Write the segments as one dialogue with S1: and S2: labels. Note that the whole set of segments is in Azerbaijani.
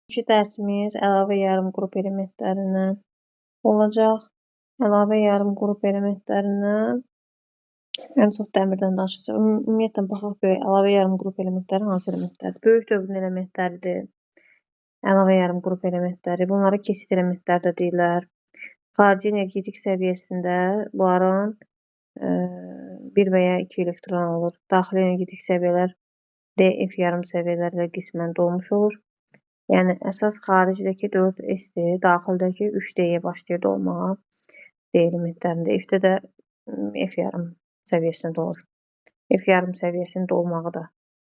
S1: İkinci dərsimiz əlavə yarım qrup elementlərindən olacaq. Əlavə yarım qrup elementlərindən ən çox dəmirdən danışacaq. Ümumiyyətlə, baxaq görək, əlavə yarım qrup elementləri hansı elementlərdir? Böyük dövrün elementləridir. Əlavə yarım qrup elementləri. Bunları kesit elementlər də deyirlər. Xarici energetik səviyyəsində bunların 1 və ya 2 elektron olur. Daxili energetik səviyyələr DF yarım səviyyələrlə qismən dolmuş olur. Yəni, əsas xaricdəki 4S-dir, daxildəki 3D-yə başlayır dolmağa D elementlərində. F-də də F yarım səviyyəsində olur. F yarım səviyyəsinin dolmağı da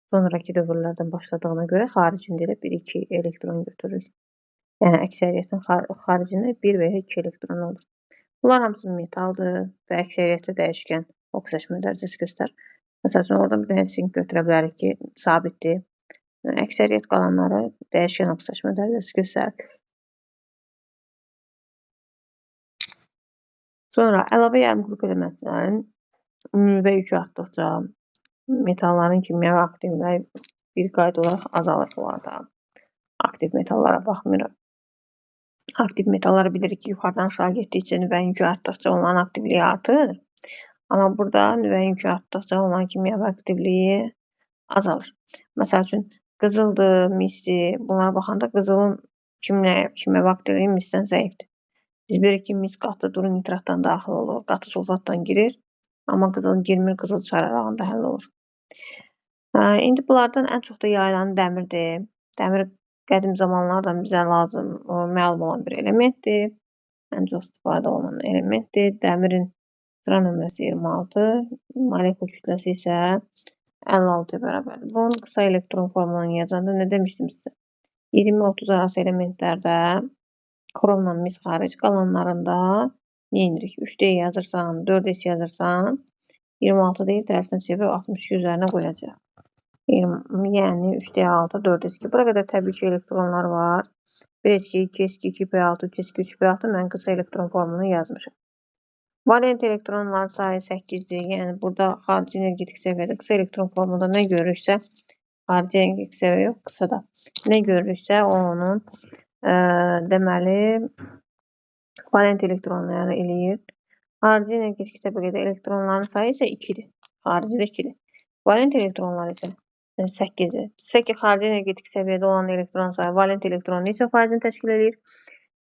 S1: sonraki dövrlərdən başladığına görə xaricində elə 1-2 elektron götürür. Yəni, əksəriyyətin xaricində 1 və ya 2 elektron olur. Bunlar hamısı metaldır və əksəriyyətli dəyişkən oksidaşma dərəcəsi göstərir. Məsəl üçün, orada bir dənə sink götürə bilərik ki, sabitdir. Əksəriyyət qalanları dəyişkən oksidaşma dərəcəsi göstərir. Sonra əlavə yarım qrup elementlərin ümumi yükü artdıqca metalların kimyəvi aktivləri bir qayda olaraq azalır bunlarda. Aktiv metallara baxmırıq. Aktiv metalları bilirik ki, yuxarıdan aşağı getdikcə nüvənin yükü artdıqca onların aktivliyi artır. Amma burada nüvənin yükü artdıqca onların kimyəvi aktivliyi azalır. Məsəl üçün, qızıldır, misdir. Bunlara baxanda qızılın kimyəvi aktivliyi misdən zəifdir. Biz bilirik ki, mis qatı duru nitratdan daxil olur, qatı sulfatdan girir. Amma qızıl girmir, qızıl çararağında həll olur. İndi bunlardan ən çox da yayılan dəmirdir. Dəmir qədim zamanlardan bizə lazım, məlum olan bir elementdir. Ən çox istifadə olunan elementdir. Dəmirin sıra nömrəsi 26, molekul kütləsi isə 56-ya bərabərdir. Bunun qısa elektron formulunu yazacağında nə demişdim sizə? 20-30 arası elementlərdə xromla mis xaric qalanlarında nə edirik? 3D yazırsan, 4S yazırsan, 26 deyil, tərsinə çevirib 62 üzərinə qoyacaq. Yəni 3D6, 4S2. Bura qədər təbii ki, elektronlar var. 1S2, 2S2, 2P6, 3S2, 3P6 mən qısa elektron formunu yazmışım. Valent elektronların sayı 8-dir. Yəni burada xarici energetik səviyyədə qısa elektron formunda nə görürüksə, xarici energetik səviyyə yox, qısa da nə görürüksə, onun deməli valent elektronları eləyir. Xarici energetik təbəqədə elektronların sayı isə 2-dir. Xaricidə 2-dir. Valent elektronlar isə 8-dir. Sizə ki, xarici energetik səviyyədə olan elektron sayı valent elektron neçə faizini təşkil edir?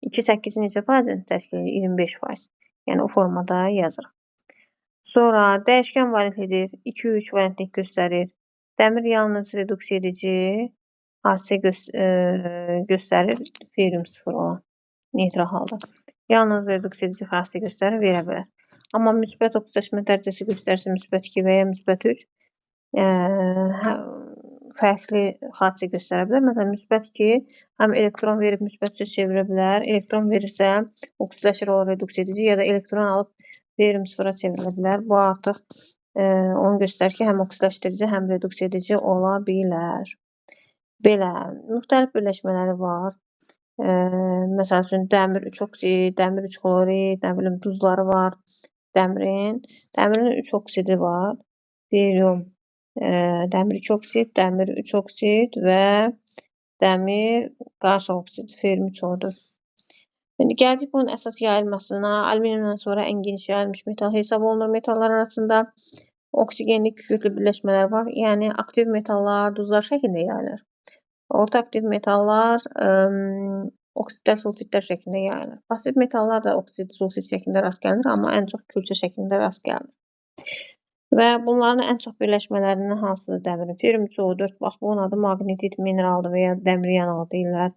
S1: 2-8-i neçə faizini təşkil edir? 25%. Yəni, o formada yazırıq. Sonra dəyişkən valentlidir. 2-3 valentlik göstərir. Dəmir yalnız reduksiya edici hadisə göstərir. Ferium 0 olan neytral halda. Yalnız reduksiya edici hadisə göstərir, verə bilər. Amma müsbət oksidaşma dərəcəsi göstərsə müsbət 2 və ya müsbət 3 fərqli xassiyyət göstərə bilər. Məsələn, müsbət 2 həm elektron verib müsbət 3-ə çevirə bilər. Elektron verirsə oksidləşir, o reduksiya edici ya da elektron alıb ferium 0-a çevrilə bilər. Bu artıq onu göstərir ki, həm oksidləşdirici, həm reduksiya edici ola bilər. Belə, müxtəlif birləşmələri var. Məsəl üçün, dəmir 3 oksid, dəmir 3 klorid, nə bilim, duzları var. Dəmirin 3 oksidi var. Berium, dəmir 2 oksid, dəmir 3 oksid və dəmir qarşı oksid, ferium 3 olur. İndi gəldik bunun əsas yayılmasına. Alüminiumdan sonra ən geniş yayılmış metal hesab olunur metallar arasında. Oksigenli kükürdlü birləşmələr var. Yəni, aktiv metallar duzlar şəklində yayılır. Orta aktiv metallar oksidlər, sulfitlər şəklində yayılır. Pasiv metallar da oksid, sulfit şəklində rast gəlinir, amma ən çox külçə şəklində rast gəlinir. Və bunların ən çox birləşmələrindən hansıdır dəmirin? Ferium 2O4, bax, bunun adı maqnetit mineraldır və ya dəmir yanağı deyirlər.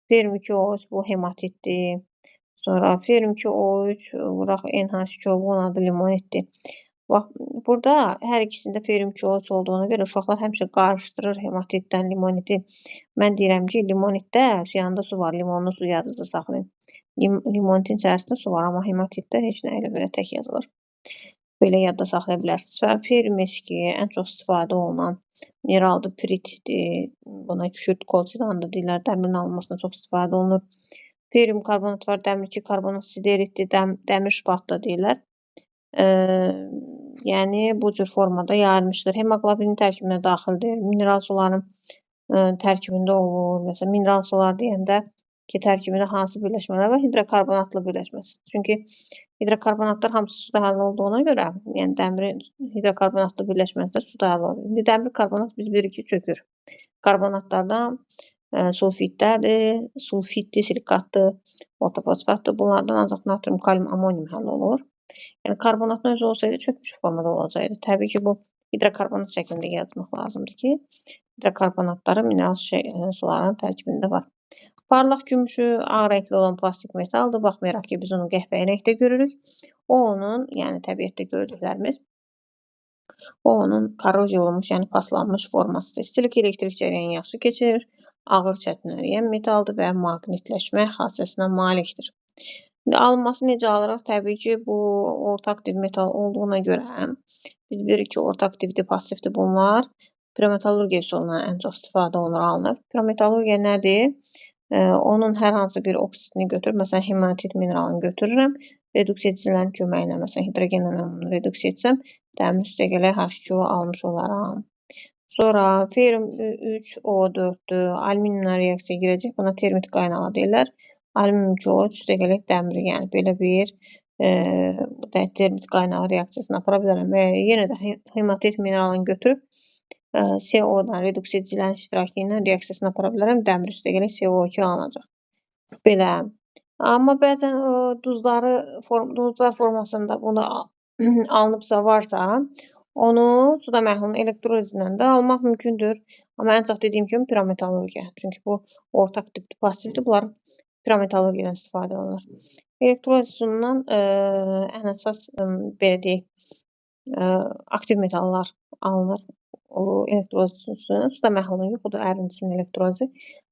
S1: Ferium 2O3, bu hematitdir. Sonra ferium 2O3, vuraq NH2O, bunun adı limonitdir. Bax, burada hər ikisində ferium 2O3 olduğuna görə uşaqlar həmişə qarışdırır hematitdən limoniti. Mən deyirəm ki, limonitdə yanında su var, limonlu su yadınızda saxlayın. Limonitin içərisində su var, amma hematitdə heç nə elə belə tək yazılır. Belə yadda saxlaya bilərsiniz. Və ferium S2 ən çox istifadə olunan mineraldır, piritdir. Buna kükürt kolçidan da deyirlər, dəmirin alınmasına çox istifadə olunur. Ferium karbonat var, dəmir 2 karbonat sideritdir, dəmir şpat da deyirlər. Yəni bu cür formada yayılmışdır. Hemoqlobinin tərkibinə daxildir. Mineral suların tərkibində olur. Məsələn, mineral sular deyəndə ki, tərkibində hansı birləşmələr var? Hidrokarbonatlı birləşməsi. Çünki hidrokarbonatlar hamısı suda həll olduğuna görə, yəni dəmirin hidrokarbonatlı birləşməsi də suda həll olur. İndi dəmir karbonat biz bilirik ki, çökür. Karbonatlardan sulfidlərdir, sulfiddir, silikatdır, ortofosfatdır. Bunlardan ancaq natrium, kalium, amonium həll olur. Yəni karbonatın özü olsaydı çökmüş formada olacaqdı. Təbii ki, bu hidrokarbonat şəklində yazmaq lazımdır ki, hidrokarbonatları mineral suların tərkibində var. Parlaq gümüşü ağ rəngli olan plastik metaldır. Baxmayaraq ki, biz onu qəhvəyi rəngdə görürük. O onun, yəni təbiətdə gördüklərimiz, o onun korroziya olmuş, yəni paslanmış formasıdır. İstilik elektrik cərəyanı yaxşı keçir, ağır çətinləyən metaldır və maqnitləşmə xassəsinə malikdir. Alınması necə alırıq? Təbii ki, bu orta aktiv metal olduğuna görə biz bilirik ki, orta aktivdir, passivdir bunlar. Pirometallurgiya üsulundan ən çox istifadə olunur, alınır. Pirometallurgiya nədir? Onun hər hansı bir oksidini götürüb, məsələn, hematit mineralını götürürəm, reduksiya edicilərin köməyi ilə, məsələn, hidrogenlə mən bunu reduksiya etsəm, dəmir üstəgələ H2O almış olaram. Sonra ferum 3O4-dür, alüminiumla reaksiya girəcək, buna termit qaynağı deyirlər. Alüminium klor üstəgələk dəmiri, yəni belə bir termit qaynağı reaksiyasını apara bilərəm və yenə də hematit mineralını götürüb CO-dan reduksiya edicilərin iştirakı ilə reaksiyasını apara bilərəm. Dəmir üstəgələk CO2 alınacaq. Belə. Amma bəzən duzlar formasında bunu alınıbsa varsa, onu suda məhlul elektrolizindən də almaq mümkündür. Amma ən çox dediyim kimi pirometallurgiya. Çünki bu ortaq tipli passivdir. Bunlar pirometallurgiyadan istifadə olunur. Elektroliz üsulundan ən əsas belə deyək, aktiv metallar alınır. O elektroliz üsulundan suda məhlulun yox, o da ərintisinin elektrolizi.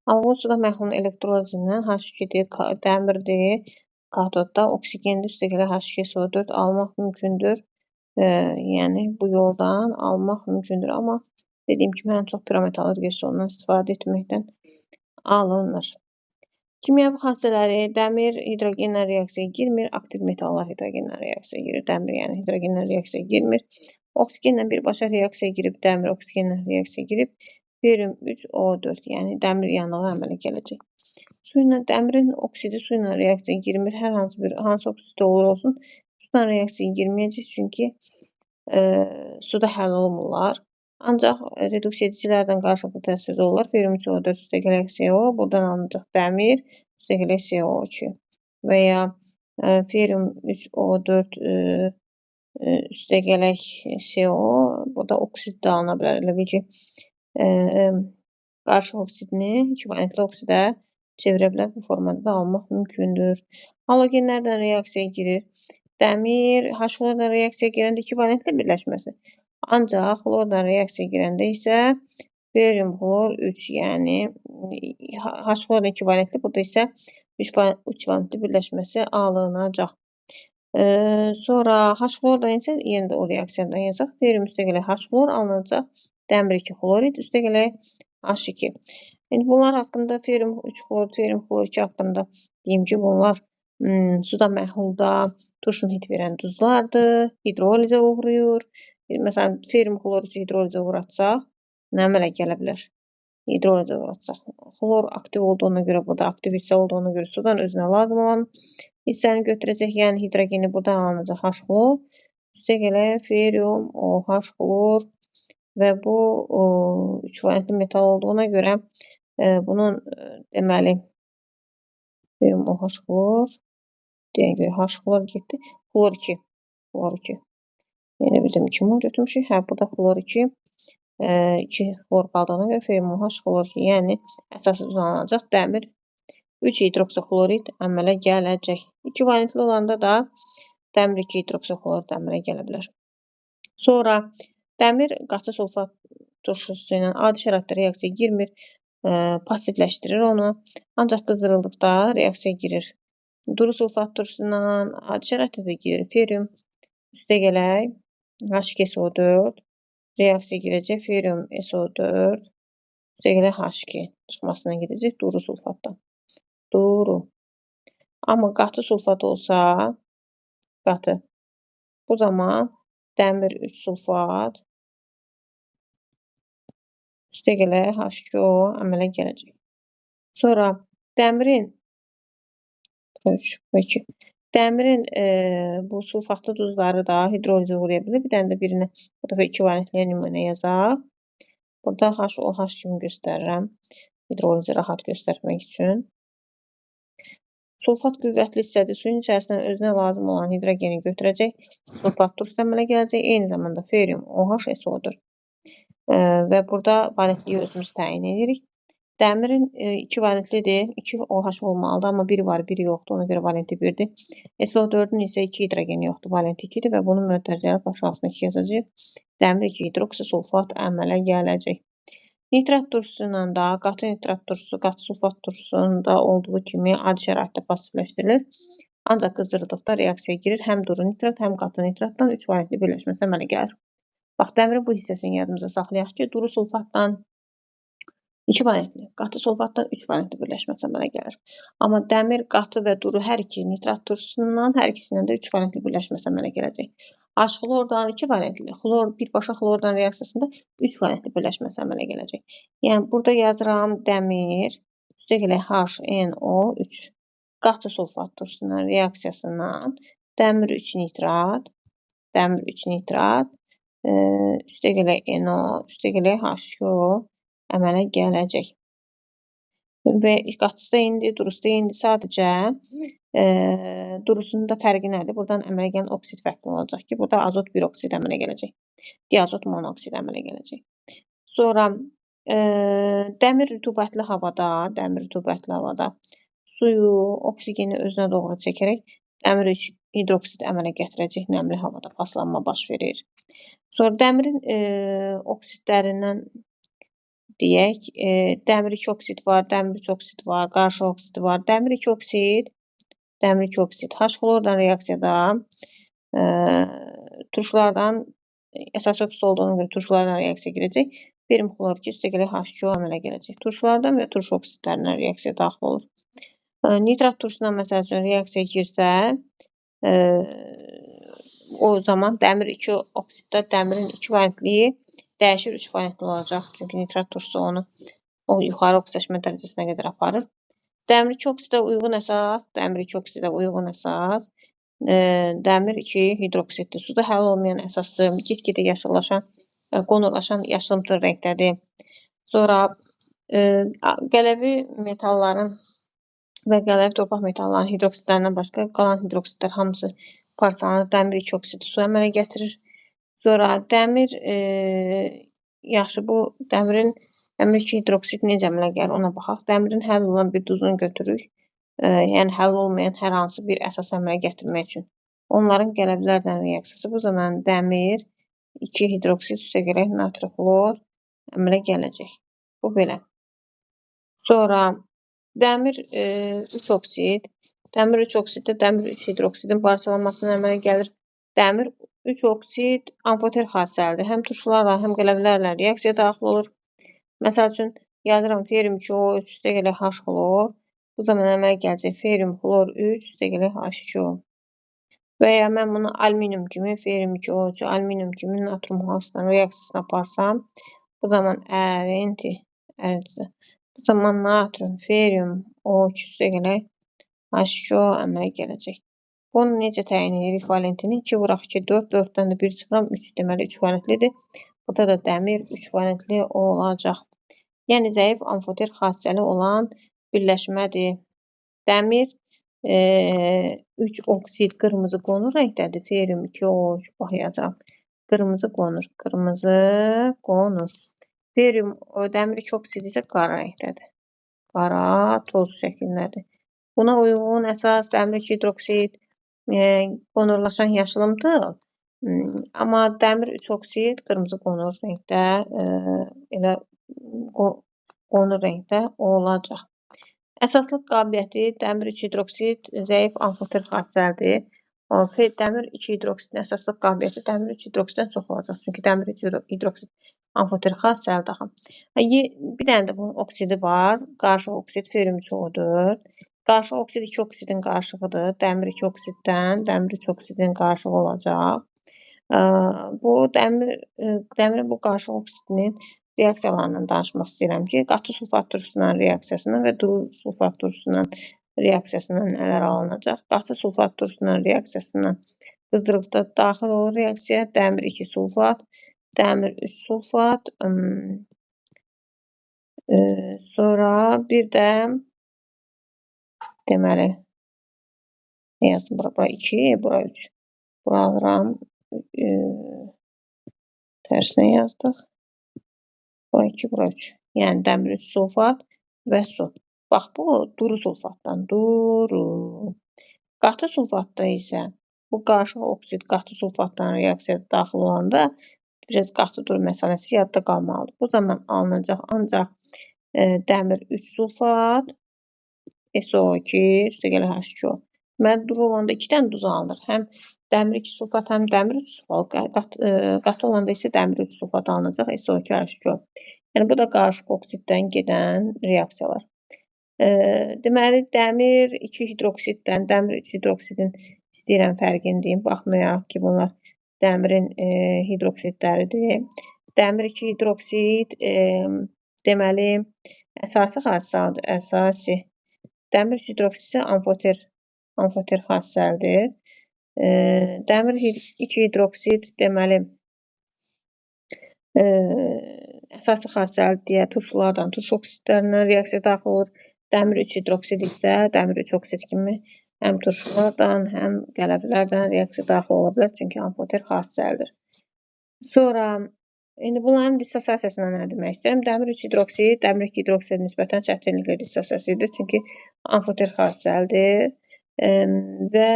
S1: Amma bu suda məhlulun elektrolizindən H2-dir, dəmirdir, katodda oksigendir, üstəgələ H2SO4 almaq mümkündür. Yəni bu yoldan almaq mümkündür. Amma dediyim kimi ən çox pirometallurgiya üsulundan istifadə etməkdən alınır. Kimyəvi xassələri: dəmir hidrogenlə reaksiyaya girmir, aktiv metallar hidrogenlə reaksiyaya girir. Dəmir yəni hidrogenlə reaksiyaya girmir. Oksigenlə birbaşa reaksiyaya girib, dəmir oksigenlə reaksiyaya girib, berium 3O4, yəni dəmir yanığı əmələ gələcək. Dəmirin oksidi su ilə reaksiyaya girmir. Hər hansı oksid olur olsun, su ilə reaksiyaya girməyəcək, çünki suda həll olmurlar. Ancaq reduksiya edicilərdən qarşılıqlı təsirdə olurlar. Berium 3O4 üstəgələk CO, buradan alınacaq dəmir, üstəgələk CO2 və ya berium 3O4 üstəgələk CO, burada oksid də alına bilər. Elə bil ki, qarşı oksidini ikivalentli oksidə çevirə bilər. Bu formada da almaq mümkündür. Halogenlərdən reaksiyaya girir. Dəmir H-xlorla reaksiyaya girəndə ikivalentli birləşməsi. Ancaq xlorla reaksiyaya girəndə isə berium xlor 3, yəni H-xlorla ikivalentli, burada isə 3 valentli birləşməsi alınacaq. Sonra H-xlorla isə yenə də o reaksiyadan yazaq. Berium üstəgələk H-xlor alınacaq. Dəmir 2 xlorid üstəgələk H2. Yəni bunlar haqqında berium 3 xlor, berium xlor 2 haqqında deyim ki, bunlar suda məhlulda turşunhit verən duzlardır, hidrolizə uğrayır. Məsələn, berium xlor 3 hidrolizə uğratsaq, nə əmələ gələ bilər? Hidrolizə uğratsaq. Xlor aktiv olduğuna görə, burada aktiv hissə olduğuna görə sudan özünə lazım olan hissəni götürəcək, yəni hidrogeni buradan alınacaq H-xlor, üstəgələk berium OH xlor və bu 3 valentli metal olduğuna görə bunun deməli berium OH xlor deyən görə H-xlor getdi, xlor 2, xlor 2. Yəni bizim 2 mol götürmüşük, hə, bu da xlor 2, 2 xlor qaldığına görə berium OH xlor 2, yəni əsas uzanacaq dəmir 3 hidroksixlorid əmələ gələcək. 2 valentli olanda da dəmir 2 hidroksixlorid əmələ gələ bilər. Sonra dəmir qatı sulfat turşusu ilə adi şəraitdə reaksiyaya girmir, passivləşdirir onu. Ancaq qızdırıldıqda reaksiyaya girir. Duru sulfat turşusu ilə adi şəraitdə də girir. Berium üstəgələk H2SO4 reaksiyaya girəcək. Berium SO4 üstəgələk H2 çıxmasına gedəcək duru sulfatdan. Duru. Amma qatı sulfat olsa, qatı, bu zaman dəmir 3 sulfat üstəgələ H2O əmələ gələcək. Sonra dəmirin bu sulfatlı duzları da hidroliza uğraya bilir. Bir dənə də birinə bu dəfə 2 valentli nümunə yazaq. Burada HOH kimi göstərirəm. Hidrolizi rahat göstərmək üçün. Sulfat qüvvətli hissədir. Suyun içərisindən özünə lazım olan hidrogeni götürəcək. Sulfat turşu əmələ gələcək. Eyni zamanda ferium OH SO4. Və burada valentliyi özümüz təyin edirik. Dəmirin 2 valentlidir. 2 OH olmalıdır. Amma biri var, biri yoxdur. Ona görə valenti 1-dir. SO4-ün isə 2 hidrogeni yoxdur. Valenti 2-dir və bunun mötərizəli aşağısına 2 yazacağıq. Dəmir 2 hidroksisulfat əmələ gələcək. Nitrat turşusu ilə da qatı nitrat turşusu, qatı sulfat turşusunda olduğu kimi adi şəraitdə passivləşdirilir. Ancaq qızdırıldıqda reaksiyaya girir. Həm duru nitrat, həm qatı nitratdan 3 valentli birləşməsi əmələ gəlir. Bax, dəmirin bu hissəsini yadımıza saxlayaq ki, duru sulfatdan 2 valentli, qatı sulfatdan 3 valentli birləşməsi əmələ gəlir. Amma dəmir, qatı və duru hər iki nitrat turşusundan hər ikisindən də 3 valentli birləşməsi əmələ gələcək. H-xlordan 2 valentli, xlor birbaşa xlordan reaksiyasında 3 valentli birləşməsi əmələ gələcək. Yəni, burada yazıram dəmir, üstəgələ HNO3, qatı sulfat turşusundan reaksiyasından dəmir 3 nitrat, üstəgələ NO, üstəgələ H2O əmələ gələcək. Və qatısı da eynidir, durusu da eynidir. Sadəcə durusunda fərqi nədir? Buradan əmələ gələn oksid fərqli olacaq ki, burada azot bir oksid əmələ gələcək. Diazot monoksid əmələ gələcək. Sonra dəmir rütubətli havada suyu, oksigeni özünə doğru çəkərək dəmir 3 hidroksid əmələ gətirəcək. Nəmli havada paslanma baş verir. Sonra dəmirin oksidlərindən deyək, dəmir 2 oksid var, dəmir 3 oksid var, qarşı oksidi var. Dəmir 2 oksid, H-xlordan reaksiyada turşulardan əsas oksid olduğuna görə turşulardan reaksiya girəcək. Berium xlor 2 üstəgələ H2O əmələ gələcək. Turşulardan və turşu oksidlərindən reaksiya daxil olur. Nitrat turşusundan məsəl üçün reaksiya girsə, o zaman dəmir 2 oksiddə dəmirin 2 valentliyi dəyişir 3 valentli olacaq. Çünki nitrat turşusu onu yuxarı oksidaşma dərəcəsinə qədər aparır. Dəmir 2 oksidə uyğun əsas, dəmir 2 hidroksiddir. Suda həll olmayan əsasdır. Get-gedə yaşıllaşan, qonurlaşan yaşılımtıl rəngdədir. Sonra qələvi metalların və qələvi torpaq metalların hidroksidlərindən başqa qalan hidroksidlər hamısı parçalanır. Dəmir 2 oksidi su əmələ gətirir. Sonra dəmir, dəmirin 2 hidroksid necə əmələ gəlir ona baxaq. Dəmirin həll olan bir duzunu götürürük. Yəni, həll olmayan hər hansı bir əsas əmələ gətirmək üçün. Onların qələvlərlə reaksiyası bu zaman dəmir 2 hidroksid üstəgələ natri xlor əmələ gələcək. Bu belə. Sonra dəmir 3 oksid. Dəmir 3 oksiddə dəmir 3 hidroksidin parçalanmasına əmələ gəlir. Dəmir 3 oksid amfoter xassəlidir. Həm turşularla, həm qələvlərlə reaksiya daxil olur. Məsəl üçün, yazıram ferium 2O3 üstəgələ H-xlor. Bu zaman əmələ gələcək ferium xlor 3 üstəgələ H2O. Və ya mən bunu alüminium kimi, ferium 2O3, alüminium kimi natrum halsdan reaksiyasına aparsam, bu zaman bu zaman natrium, ferium O3 üstəgələ H2O əmələ gələcək. Bunu necə təyin edirik valentini? 2 vuraq 2, 4, 4-dən də 1 çıxıram, 3, deməli 3 valentlidir. Burada da dəmir 3 valentli olacaq. Yəni, zəif amfoter xassəli olan birləşmədir. Dəmir 3 oksid qırmızı qonur rəngdədir. Ferium 2O3, bax yazıram. Qırmızı qonur. Ferium, dəmir 2 oksid isə qara rəngdədir. Qara, toz şəklindədir. Buna uyğun əsas dəmir 2 hidroksid qonurlaşan yaşılımtıl. Amma dəmir 3 oksid qırmızı qonur rəngdə, elə qonur rəngdə olacaq. Əsaslıq qabiliyyəti dəmir 3 hidroksid zəif amfoter xassəlidir. Dəmir 2 hidroksidin əsaslıq qabiliyyəti dəmir 3 hidroksiddən çox olacaq. Çünki dəmir 3 hidroksid amfoter xassəlidir axı. Bir dənə də bunun oksidi var. Qarşı oksid ferium 2O4. Qarşı oksid 2 oksidin qarşığıdır. Dəmir 2 oksiddən dəmir 3 oksidin qarşığı olacaq. Bu dəmirin bu qarşı oksidinin reaksiyalarından danışmaq istəyirəm ki, qatı sulfat turşusundan reaksiyasından və duru sulfat turşusundan reaksiyasından nələr alınacaq? Qatı sulfat turşusundan reaksiyasından qızdırıqda daxil olur reaksiya, dəmir 2 sulfat, dəmir 3 sulfat, sonra bir də deməli nə yazdım bura 2, bura 3. Bura alıram, tərsinə yazdıq. Bura 2, bura 3. Yəni dəmir 3 sulfat və su. Bax bu duru sulfatdan. Duru. Qatı sulfatda isə bu qarışıq oksid qatı sulfatdan reaksiyaya daxil olanda biraz qatı duru məsələsi yadda qalmalıdır. Bu zaman alınacaq ancaq dəmir 3 sulfat, SO2, üstəgələ H2O. Deməli, duru olanda 2 dənə duz alınır. Həm dəmir 2 sulfat, həm dəmir 3 sulfat. Qatı olanda isə dəmir 3 sulfat alınacaq, SO2, H2O. Yəni, bu da qarışıq oksiddən gedən reaksiyalar. Deməli, dəmir 2 hidroksiddən, dəmir 3 hidroksidin istəyirəm fərqini deyim. Baxmayaraq ki, bunlar dəmirin hidroksidləridir. Dəmir 2 hidroksid deməli, əsasi xassəlidir, əsasi. Dəmir 3 hidroksid isə amfoter xassəlidir. Dəmir 2 hidroksid deməli, əsasi xassəli deyə turşulardan, turşu oksidlərindən reaksiya daxil olur. Dəmir 3 hidroksid isə dəmir 3 oksid kimi həm turşulardan, həm qələbələrdən reaksiya daxil ola bilər, çünki amfoter xassəlidir. Sonra, indi bunların dissosiasiyasına nə demək istəyirəm? Dəmir 3 hidroksid, dəmir 2 hidroksid nisbətən çətinliklə dissosiasiyadır, çünki amfoter xassəlidir və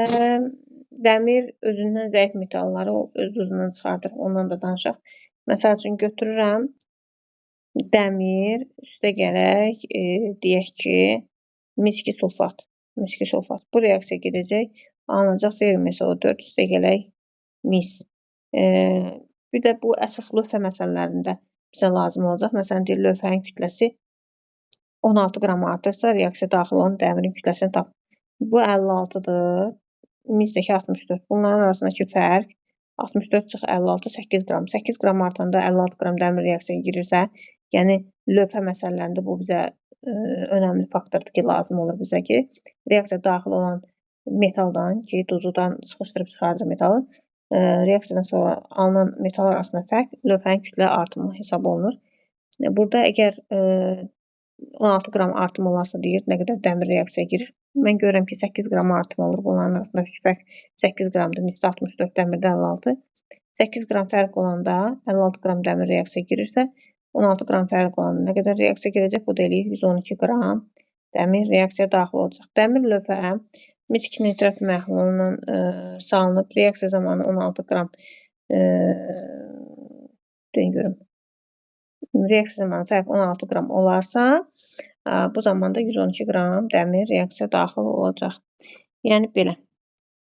S1: dəmir özündən zəif metalları öz özündən çıxardır, ondan da danışaq. Məsəl üçün götürürəm, dəmir, üstə gələk, deyək ki, miski sulfat. Bu reaksiya gedəcək, alınacaq FeMSO4, üstə gələk, mis. Bir də bu əsas lövhə məsələlərində bizə lazım olacaq. Məsələn, deyir, lövhənin kütləsi 16 qram artırsa, reaksiya daxil olan dəmirin kütləsini tap. Bu 56-dır, misdəki 64. Bunların arasındakı fərq 64 çıx 56, 8 qram. 8 qram artanda 56 qram dəmir reaksiyaya girirsə, yəni lövhə məsələlərində bu bizə önəmli faktordur ki, lazım olur bizə ki, reaksiya daxil olan metaldan ki, duzudan sıxışdırıb çıxaracaq metalı, reaksiyadan sonra alınan metal arasında fərq lövhənin kütlə artımı hesab olunur. Burada əgər 16 qram artım olarsa deyir, nə qədər dəmir reaksiyaya girir. Mən görürəm ki, 8 qram artım olur. Bunların arasındakı fərq 8 qramdır. Misdə 64, dəmirdə 56. 8 qram fərq olanda 56 qram dəmir reaksiyaya girirsə, 16 qram fərq olanda nə qədər reaksiya girəcək? Bu da eləyir 112 qram dəmir reaksiyaya daxil olacaq. Dəmir lövhə misk nitrat məhlulundan salınıb. Reaksiya zamanı 16 qram reaksiya zamanı fərq 16 qram olarsa, bu zamanda 112 qram dəmir reaksiya daxil olacaq. Yəni belə.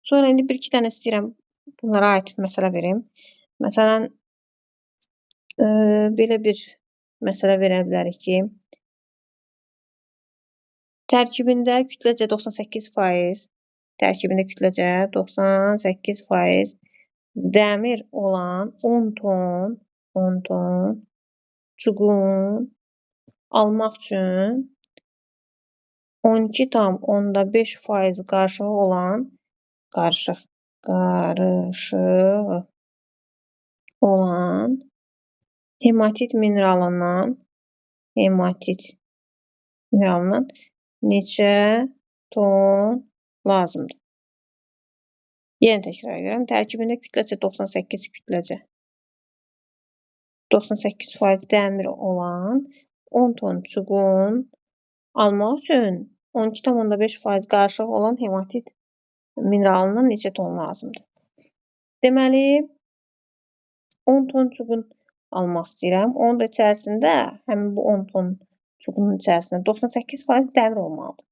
S1: Sonra indi bir-iki dənə istəyirəm bunlara aid məsələ verim. Məsələn, belə bir məsələ verə bilərik ki, tərkibində kütləcə 98% dəmir olan 10 ton çubuğun almaq üçün 12,5% qarışığı olan hematit mineralından neçə ton lazımdır? Yenə təkrar edirəm. Tərkibində kütləcə 98% dəmir olan 10 ton çubuğun almaq üçün 12,5% qarışıq olan hematit mineralından neçə ton lazımdır? Deməli, 10 ton çubuğun almaq istəyirəm. Onun da içərisində, həmin bu 10 ton çubuğun içərisində 98% dəmir olmalıdır.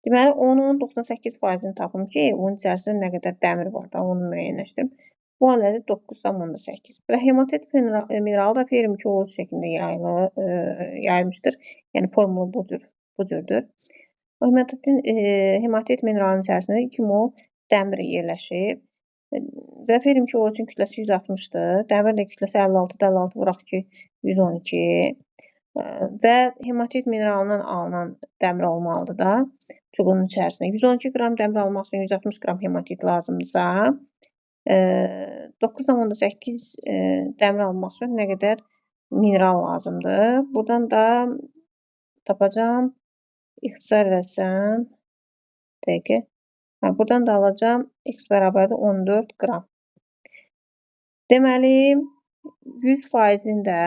S1: Deməli, onun 98%-ni tapım ki, bunun içərisində nə qədər dəmir var da, onu müəyyənləşdirim. Bu alədə 9,8. Və hematit mineralı da Fe22 şəklində yayılmışdır. Yəni, formulu bu cürdür. Hematit mineralının içərisində 2 mol dəmir yerləşib. Və ferum ki, o üçün kütləsi 160-dır. Dəmir də kütləsi 56-dır. 56 vuraq ki, 112. Və hematit mineralından alınan dəmir olmalıdır da çubuğun içərisində. 112 qram dəmir almaq üçün 160 qram hematit lazımdırsa, 9,8 dəmir almaq üçün nə qədər mineral lazımdır? Buradan da tapacağım. İxtisar eləsəm, dəqiqə. Buradan da alacağım. X bərabərdir 14 qram. Deməli, 100%-in də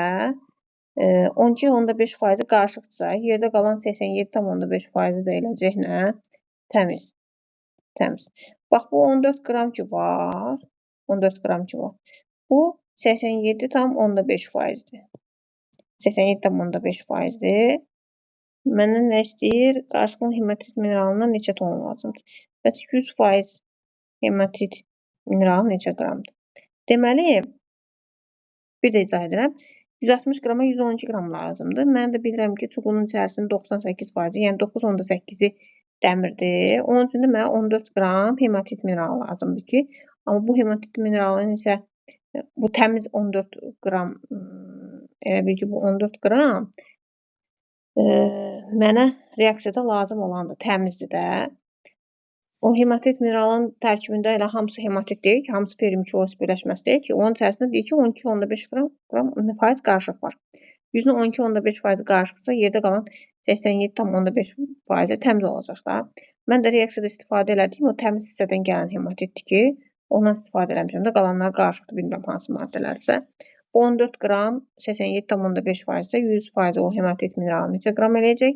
S1: 12,5% qarışıqdırsa, yerdə qalan 87,5% də eləcək nə? Təmiz. Təmiz. Bax, bu 14 qram ki var. 14 qram ki var. Bu 87,5%-dir. 87,5%-dir. Məndən nə istəyir? Qarışıq hematit mineralından neçə ton lazımdır? Bəs 100% hematit mineralı neçə qramdır? Deməli, bir də izah edirəm. 160 qrama 112 qram lazımdır. Mən də bilirəm ki, çubuğun içərisində 98%, yəni 9,8-i dəmirdir. Onun üçün də mənə 14 qram hematit mineralı lazımdır ki, amma bu hematit mineralının isə bu təmiz 14 qram, elə bil ki, bu 14 qram mənə reaksiyada lazım olandır, təmizdir də. O hematit mineralın tərkibində elə hamısı hematit deyil ki, hamısı ferum 2OH birləşməsi deyil ki, onun içərisində deyir ki, 12,5 qram qarışıq var. 100-ün 12,5% qarışıqsa, yerdə qalan 87,5% təmiz olacaq da. Mən də reaksiyada istifadə elədiyim o təmiz hissədən gələn hematitdir ki, ondan istifadə eləmişəm də, qalanlar qarışıqdır, bilmirəm hansı maddələrsə. 14 qram 87,5%-də 100% o hematit mineralı neçə qram eləyəcək?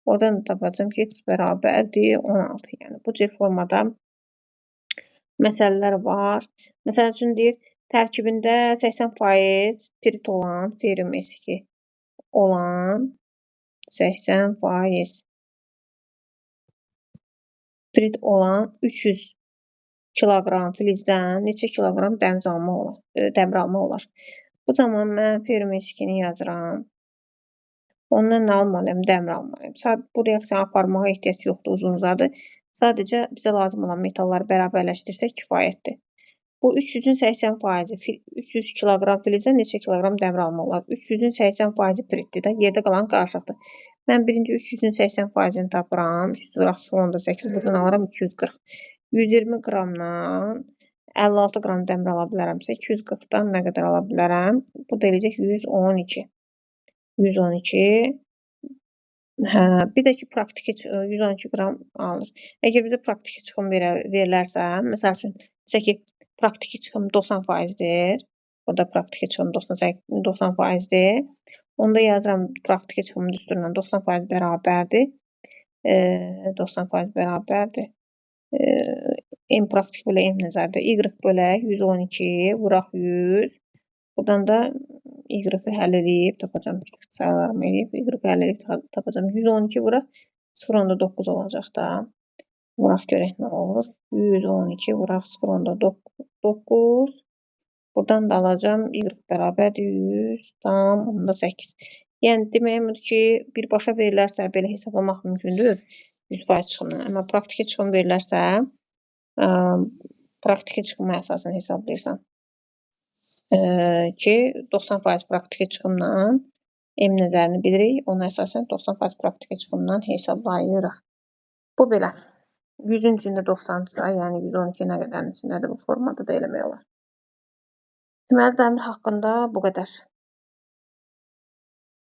S1: Oradan da tapacağım ki, X bərabərdir 16. Yəni, bu cür formada məsələlər var. Məsəl üçün deyir, tərkibində 80% pirit olan, ferum S2 olan 80% pirit olan 300 kiloqram filizdən neçə kiloqram dəmir almaq olar? Bu zaman mən ferum S2-ni yazıram. Ondan nə almalıyım? Dəmir almalıyım. Bu reaksiyanı aparmağa ehtiyac yoxdur, uzun uzadı. Sadəcə bizə lazım olan metalları bərabərləşdirsək kifayətdir. Bu 300-ün 80%, 300 kiloqram filizdən neçə kiloqram dəmir almaq olar? 300-ün 80%-i piritdir də, yerdə qalan qarışıqdır. Mən birinci 300-ün 80%-ini tapıram. 300 vuraq 0,8, buradan alıram 240. 120 qramdan 56 qram dəmir ala bilərəmsə, 240-dan nə qədər ala bilərəm? Bu da eləyəcək 112. 112. Bir də ki, praktiki 112 qram alınır. Əgər bizə praktiki çıxım verilərsə, məsəl üçün, desək ki, praktiki çıxım 90%-dir. Burada praktiki çıxım 90%-dir. Onda yazıram, praktiki çıxımın düsturundan 90% bərabərdir. 90% bərabərdir. M praktik bölək M nəzərdə. Y bölək 112, vuraq 100. Buradan da Y-i həll edib tapacağım. Sayılarımı edib, Y-i həll edib tapacağım. 112 vuraq 0,9 olacaq da. Vuraq görək nə olur. 112 vuraq 0,9. Buradan da alacağım. Y bərabərdir 100,8. Yəni deməyim odur ki, birbaşa verilərsə belə hesablamaq mümkündür 100% çıxımdan. Amma praktiki çıxım verilərsə, praktiki çıxımı əsasən hesablayırsan. Ki 90% praktiki çıxımla M nəzərini bilirik. Ona əsasən 90% praktiki çıxımdan hesablayırıq. Bu belə. 100-ün içində 90-dırsa, yəni 112 nə qədərin içindədir bu formada da eləmək olar. Deməli, dəmir haqqında bu qədər.